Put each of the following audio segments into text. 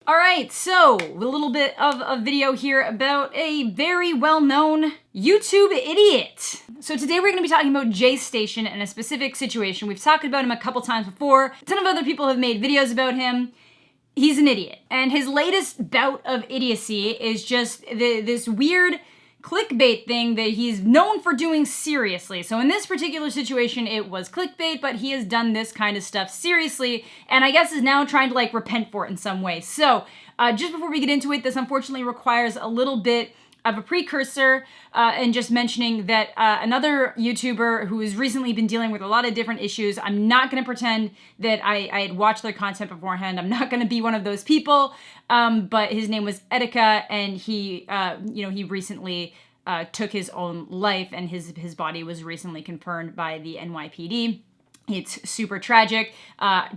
All right, so a little bit of a video here about a very well-known YouTube idiot. So today we're gonna be talking about JayStation in a specific situation. We've talked about him a couple times before. A ton of other people have made videos about him. He's an idiot. And his latest bout of idiocy is just this weird clickbait thing that he's known for doing seriously. So in this particular situation, it was clickbait, but he has done this kind of stuff seriously, and I guess is now trying to like repent for it in some way. So just before we get into it, this unfortunately requires a little bit of a precursor, and just mentioning that another YouTuber who has recently been dealing with a lot of different issues, I'm not going to pretend that I had watched their content beforehand. I'm not going to be one of those people, but his name was Etika, and he, he recently took his own life, and his body was recently confirmed by the NYPD. It's super tragic.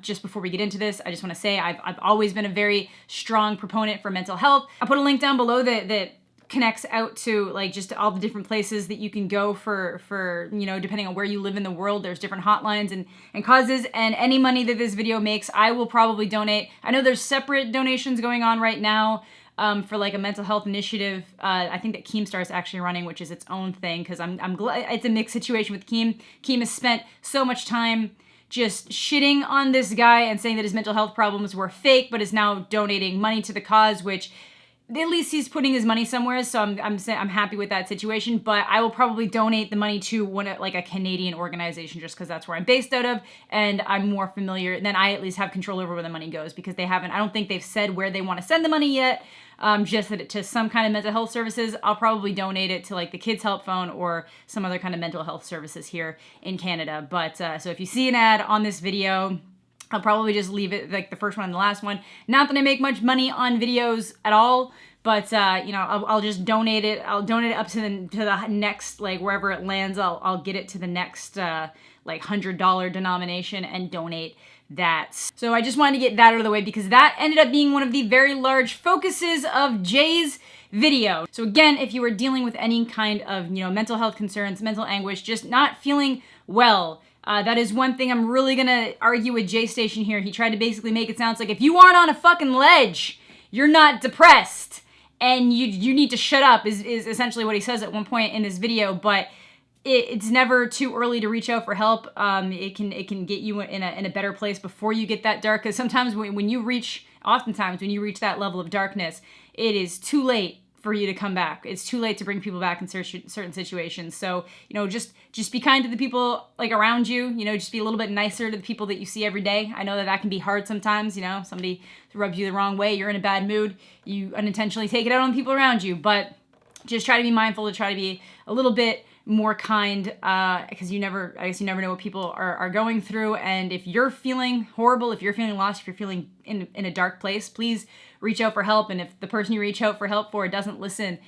Just before we get into this, I just want to say I've always been a very strong proponent for mental health. I'll put a link down below that connects out to like just all the different places that you can go for depending on where you live in the world. There's different hotlines and causes, and any money that this video makes, I will probably donate. I know there's separate donations going on right now for like a mental health initiative. I think that Keemstar is actually running, which is its own thing, because I'm glad it's a mixed situation with Keem. Keem has spent so much time just shitting on this guy and saying that his mental health problems were fake, but is now donating money to the cause, which at least he's putting his money somewhere, so I'm happy with that situation. But I will probably donate the money to like a Canadian organization, just because that's where I'm based out of, and I'm more familiar. Then I at least have control over where the money goes, because they haven't. I don't think they've said where they want to send the money yet. Just that to some kind of mental health services. I'll probably donate it to like the Kids Help Phone or some other kind of mental health services here in Canada. But so if you see an ad on this video, I'll probably just leave it like the first one and the last one. Not that I make much money on videos at all, but I'll just donate it. I'll donate it up to the next, like wherever it lands. I'll get it to the next like $100 denomination and donate that. So I just wanted to get that out of the way, because that ended up being one of the very large focuses of Jay's video. So again, if you are dealing with any kind of mental health concerns, mental anguish, just not feeling well, that is one thing I'm really gonna argue with JayStation here. He tried to basically make it sound like if you aren't on a fucking ledge, you're not depressed, and you need to shut up, is essentially what he says at one point in this video. But it's never too early to reach out for help. It can get you in a better place before you get that dark, because sometimes oftentimes when you reach that level of darkness, it is too late for you to come back. It's too late to bring people back in certain situations. So, just be kind to the people like around you, just be a little bit nicer to the people that you see every day. I know that can be hard sometimes, somebody rubs you the wrong way, you're in a bad mood, you unintentionally take it out on the people around you, but just try to be mindful, to try to be a little bit more kind, because you never know what people are going through. And if you're feeling horrible, if you're feeling lost, if you're feeling in a dark place, please reach out for help. And if the person you reach out for help for doesn't listen,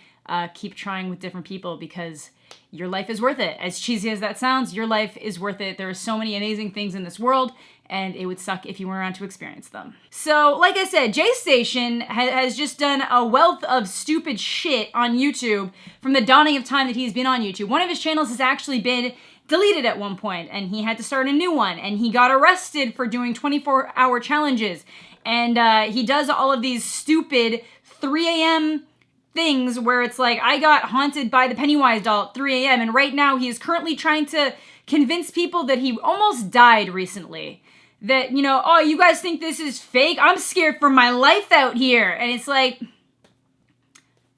keep trying with different people, because your life is worth it. As cheesy as that sounds, your life is worth it. There are so many amazing things in this world, and it would suck if you weren't around to experience them. So, like I said, JayStation has just done a wealth of stupid shit on YouTube from the dawning of time that he's been on YouTube. One of his channels has actually been deleted at one point, and he had to start a new one, and he got arrested for doing 24-hour challenges. And he does all of these stupid 3 a.m. things where it's like, I got haunted by the Pennywise doll at 3 a.m. And right now he is currently trying to convince people that he almost died recently. That, oh, you guys think this is fake? I'm scared for my life out here. And it's like,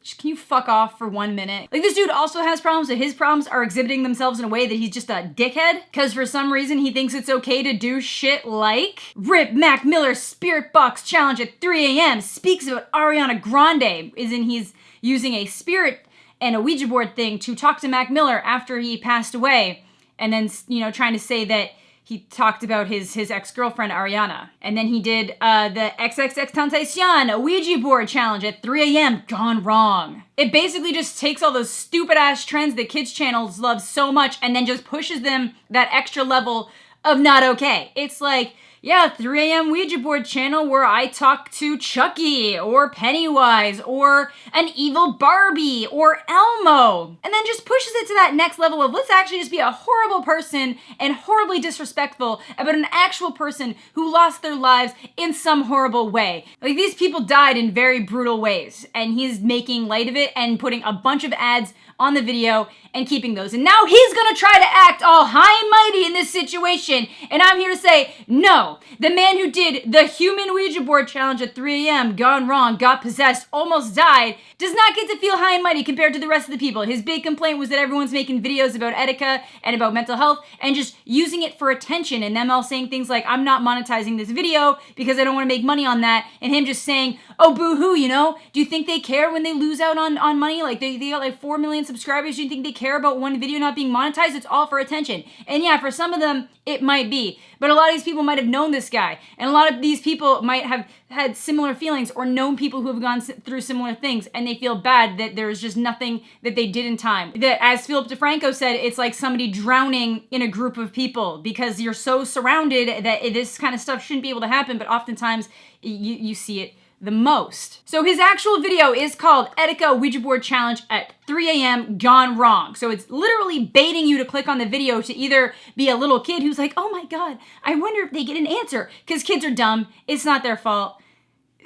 just, can you fuck off for 1 minute? Like, this dude also has problems, that his problems are exhibiting themselves in a way that he's just a dickhead. Because for some reason he thinks it's okay to do shit like Rip Mac Miller's Spirit Box Challenge at 3 a.m. speaks about Ariana Grande, he's using a spirit and a Ouija board thing to talk to Mac Miller after he passed away. And then, trying to say that he talked about his ex-girlfriend, Ariana. And then he did the XXXTentacion, a Ouija board challenge at 3 a.m. gone wrong. It basically just takes all those stupid-ass trends that kids' channels love so much and then just pushes them that extra level of not okay. It's like, yeah, 3 a.m. Ouija board channel where I talk to Chucky or Pennywise or an evil Barbie or Elmo. And then just pushes it to that next level of let's actually just be a horrible person and horribly disrespectful about an actual person who lost their lives in some horrible way. Like, these people died in very brutal ways, and he's making light of it and putting a bunch of ads on the video and keeping those. And now he's gonna try to act all high and mighty in this situation. And I'm here to say, no, the man who did the human Ouija board challenge at 3 a.m., gone wrong, got possessed, almost died, does not get to feel high and mighty compared to the rest of the people. His big complaint was that everyone's making videos about etika and about mental health and just using it for attention, and them all saying things like, I'm not monetizing this video because I don't want to make money on that, and him just saying, oh, boo-hoo, you know? Do you think they care when they lose out on money? Like, they got like 4 million subscribers. Do you think they care about one video not being monetized? It's all for attention. And yeah, for some of them, it might be. But a lot of these people might have known this guy. And a lot of these people might have had similar feelings or known people who have gone through similar things, and they feel bad that there's just nothing that they did in time. That, as Philip DeFranco said, it's like somebody drowning in a group of people because you're so surrounded that this kind of stuff shouldn't be able to happen, but oftentimes you see it the most. So his actual video is called Etika Ouija Board Challenge at 3 a.m. Gone Wrong. So it's literally baiting you to click on the video to either be a little kid who's like, oh my God, I wonder if they get an answer. Because kids are dumb. It's not their fault.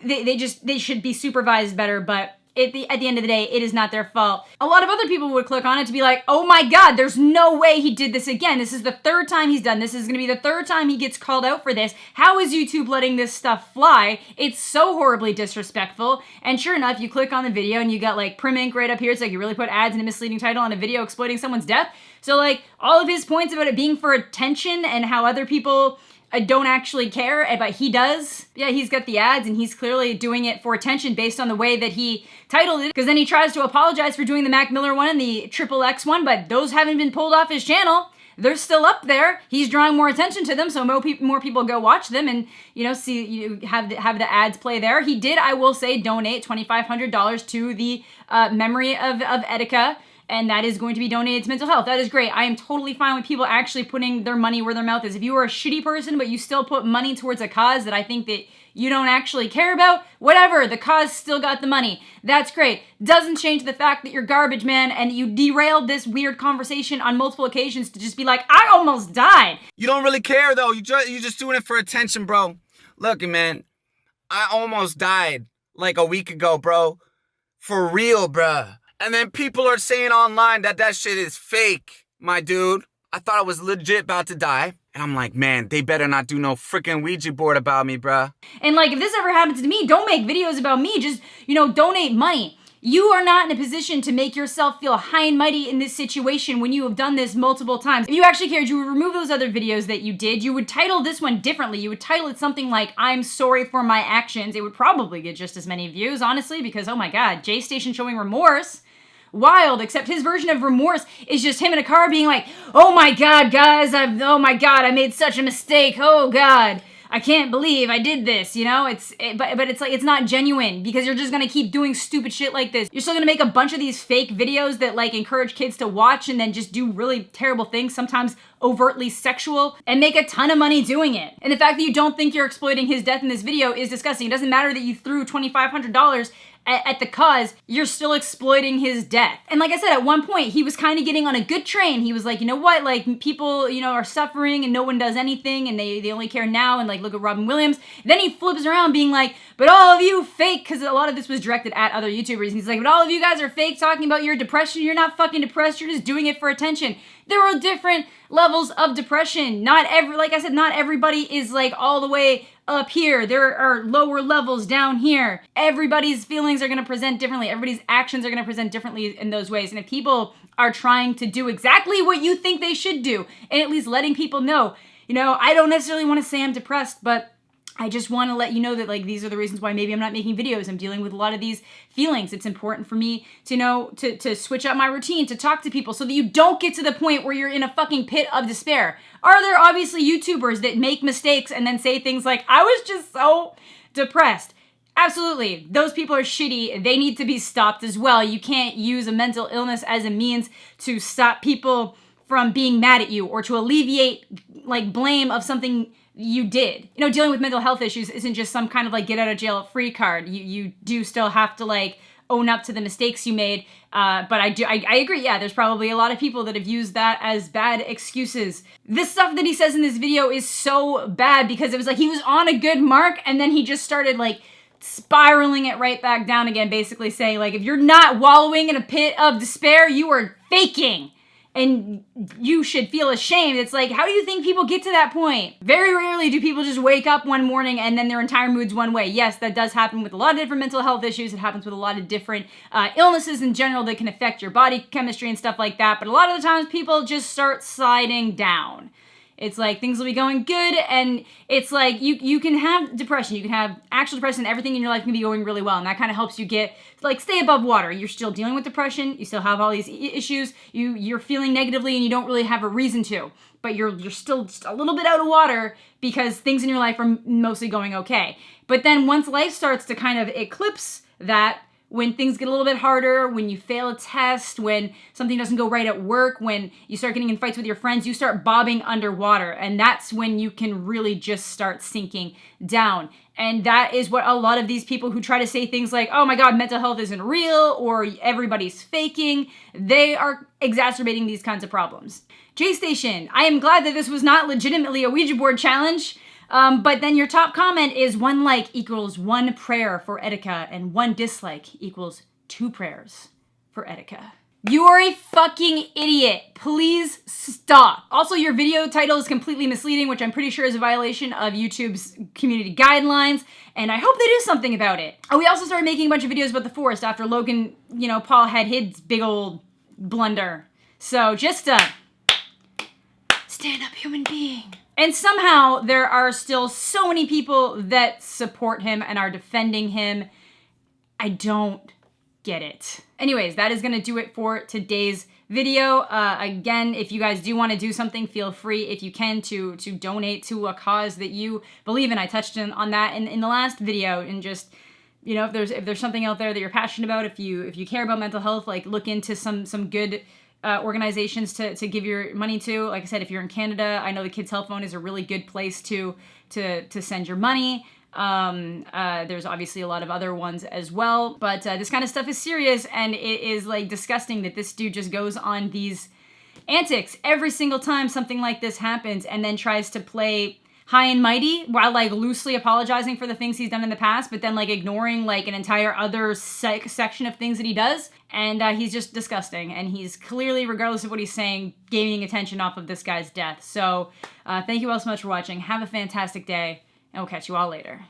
They should be supervised better, but at the end of the day, it is not their fault. A lot of other people would click on it to be like, oh my God, there's no way he did this again. This is the third time he's done this. This is going to be the third time he gets called out for this. How is YouTube letting this stuff fly? It's so horribly disrespectful. And sure enough, you click on the video and you got like prim ink right up here. It's like you really put ads and a misleading title on a video exploiting someone's death. So like all of his points about it being for attention and how other people don't actually care, but he does. Yeah, he's got the ads and he's clearly doing it for attention based on the way that he titled it, because then he tries to apologize for doing the Mac Miller one and the Triple X one, but those haven't been pulled off his channel. They're still up there. He's drawing more attention to them, so more people go watch them and, you know, see, you have the ads play there. He did, I will say, donate $2,500 to the memory of Etika, and that is going to be donated to mental health. That is great. I am totally fine with people actually putting their money where their mouth is. If you are a shitty person, but you still put money towards a cause that I think that you don't actually care about, whatever, the cause still got the money. That's great. Doesn't change the fact that you're garbage, man, and you derailed this weird conversation on multiple occasions to just be like, I almost died. You don't really care, though. You just doing it for attention, bro. Look, man, I almost died like a week ago, bro. For real, bruh. And then people are saying online that shit is fake, my dude. I thought I was legit about to die. And I'm like, man, they better not do no freaking Ouija board about me, bruh. And like, if this ever happens to me, don't make videos about me. Just, you know, donate money. You are not in a position to make yourself feel high and mighty in this situation when you have done this multiple times. If you actually cared, you would remove those other videos that you did. You would title this one differently. You would title it something like, I'm sorry for my actions. It would probably get just as many views, honestly, because, oh my God, JayStation showing remorse. Wild, except his version of remorse is just him in a car being like, oh my God, guys, oh my God, I made such a mistake. Oh God, I can't believe I did this, you know? But it's like, it's not genuine because you're just gonna keep doing stupid shit like this. You're still gonna make a bunch of these fake videos that like encourage kids to watch and then just do really terrible things, sometimes overtly sexual, and make a ton of money doing it. And the fact that you don't think you're exploiting his death in this video is disgusting. It doesn't matter that you threw $2,500 at the cause, you're still exploiting his death. And like I said, at one point, he was kind of getting on a good train. He was like, you know what, like people, you know, are suffering and no one does anything and they only care now, and like, look at Robin Williams. Then he flips around being like, but all of you fake, because a lot of this was directed at other YouTubers. And he's like, but all of you guys are fake talking about your depression. You're not fucking depressed. You're just doing it for attention. There are different levels of depression. Like I said, not everybody is like all the way up here. There are lower levels down here. Everybody's feelings are going to present differently. Everybody's actions are going to present differently in those ways. And if people are trying to do exactly what you think they should do, and at least letting people know, you know, I don't necessarily want to say I'm depressed, but I just want to let you know that like these are the reasons why maybe I'm not making videos. I'm dealing with a lot of these feelings. It's important for me to know to switch up my routine, to talk to people so that you don't get to the point where you're in a fucking pit of despair. Are there obviously YouTubers that make mistakes and then say things like, I was just so depressed? Absolutely. Those people are shitty. They need to be stopped as well. You can't use a mental illness as a means to stop people from being mad at you or to alleviate like blame of something you did. You know, dealing with mental health issues isn't just some kind of like get out of jail free card. You do still have to like own up to the mistakes you made. But I agree. Yeah, there's probably a lot of people that have used that as bad excuses. This stuff that he says in this video is so bad because it was like he was on a good mark and then he just started like spiraling it right back down again, basically saying like, if you're not wallowing in a pit of despair, you are faking. And you should feel ashamed. It's like, how do you think people get to that point? Very rarely do people just wake up one morning and then their entire mood's one way. Yes, that does happen with a lot of different mental health issues. It happens with a lot of different illnesses in general that can affect your body chemistry and stuff like that. But a lot of the times people just start sliding down. It's like things will be going good, and it's like you can have depression, you can have actual depression, everything in your life can be going really well, and that kind of helps you get, like, stay above water. You're still dealing with depression, you still have all these issues, you're feeling negatively and you don't really have a reason to, but you're still just a little bit out of water because things in your life are mostly going okay. But then once life starts to kind of eclipse that, when things get a little bit harder, when you fail a test, when something doesn't go right at work, when you start getting in fights with your friends, you start bobbing underwater. And that's when you can really just start sinking down. And that is what a lot of these people who try to say things like, oh my God, mental health isn't real, or everybody's faking, they are exacerbating these kinds of problems. JayStation, I am glad that this was not legitimately a Ouija board challenge. But then your top comment is 1 like equals 1 prayer for Etika and 1 dislike equals 2 prayers for Etika. You are a fucking idiot. Please stop. Also, your video title is completely misleading, which I'm pretty sure is a violation of YouTube's community guidelines, and I hope they do something about it. Oh, we also started making a bunch of videos about the forest after Logan, Paul had his big old blunder. So just stand up, human being. And somehow there are still so many people that support him and are defending him. I don't get it. Anyways, that is going to do it for today's video. Again, if you guys do want to do something, feel free, if you can, to donate to a cause that you believe in. I touched on that in the last video, and just, if there's something out there that you're passionate about, if you care about mental health, like, look into some good organizations to give your money to. Like I said, if you're in Canada, I know the Kids Health Phone is a really good place to send your money. There's obviously a lot of other ones as well, but this kind of stuff is serious, and it is like disgusting that this dude just goes on these antics every single time something like this happens, and then tries to play high and mighty while like loosely apologizing for the things he's done in the past, but then like ignoring like an entire other section of things that he does. And he's just disgusting. And he's clearly, regardless of what he's saying, gaining attention off of this guy's death. So thank you all so much for watching. Have a fantastic day, and we'll catch you all later.